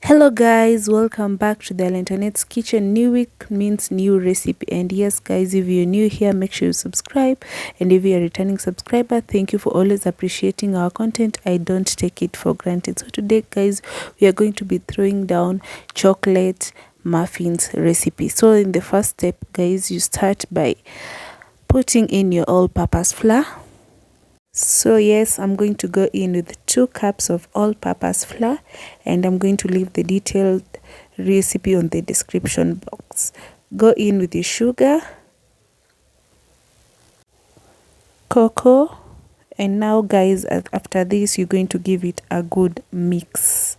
Hello guys, welcome back to the Internet's Kitchen. New week means new recipe, and yes guys, if you're new here, make sure you subscribe, and if you're a returning subscriber, thank you for always appreciating our content. I don't take it for granted. So today guys, we are going to be throwing down chocolate muffins recipe. So in the first step guys, you start by putting in your all-purpose flour. So yes, I'm going to go in with 2 cups of all-purpose flour, and I'm going to leave the detailed recipe on the description box. Go in with your sugar, cocoa, and now guys, after this you're going to give it a good mix.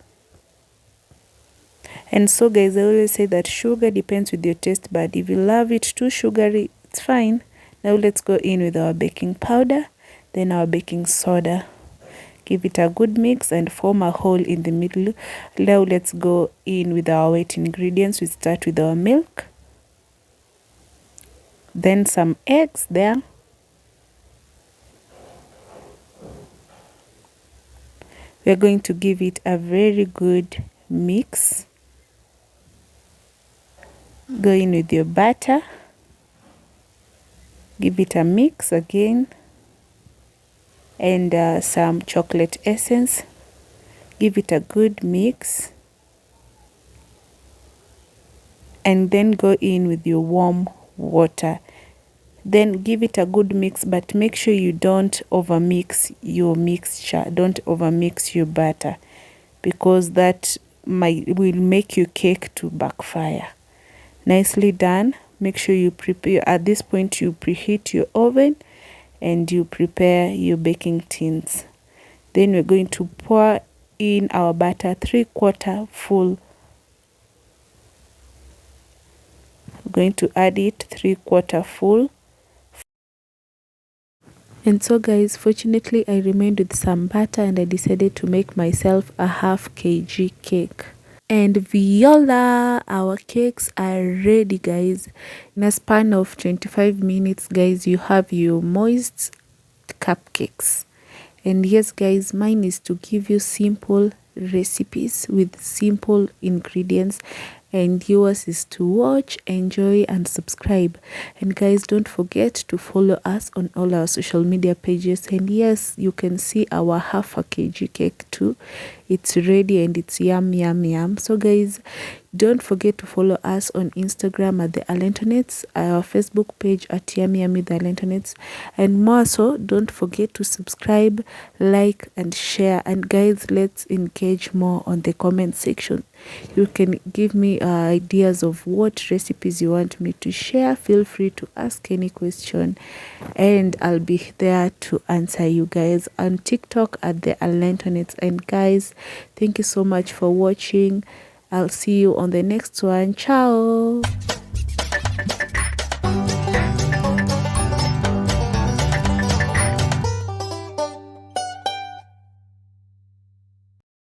And so guys, I always say that sugar depends with your taste bud. If you love it too sugary, it's fine. Now let's go in with our baking powder, then our baking soda. Give it a good mix and form a hole in the middle. Now let's go in with our wet ingredients. We start with our milk, then some eggs there, we're going to give it a very good mix. Go in with your butter, give it a mix again, and some chocolate essence. Give it a good mix, and then go in with your warm water. Then give it a good mix, but make sure you don't overmix your mixture. Don't overmix your batter, because that will make your cake to backfire. Nicely done. Make sure you prepare, at this point you preheat your oven and you prepare your baking tins. Then we're going to pour in our batter 3/4 full. We're going to add it 3/4 full. And so guys, fortunately I remained with some butter, and I decided to make myself a 1/2 kg cake. And voila, our cakes are ready guys. In a span of 25 minutes guys, you have your moist cupcakes. And yes guys, mine is to give you simple recipes with simple ingredients, and yours is to watch, enjoy, and subscribe. And guys, don't forget to follow us on all our social media pages. And yes, you can see our 1/2 kg cake too. It's ready and it's yum yum yum. So guys, don't forget to follow us on Instagram at the Alenternets, our Facebook page at Yummy Yummy the Alenternets, and more so, don't forget to subscribe, like, and share. And guys, let's engage more on the comment section. You can give me ideas of what recipes you want me to share. Feel free to ask any question, and I'll be there to answer you guys on TikTok at the Alenternets. And guys, thank you so much for watching. I'll see you on the next one. Ciao.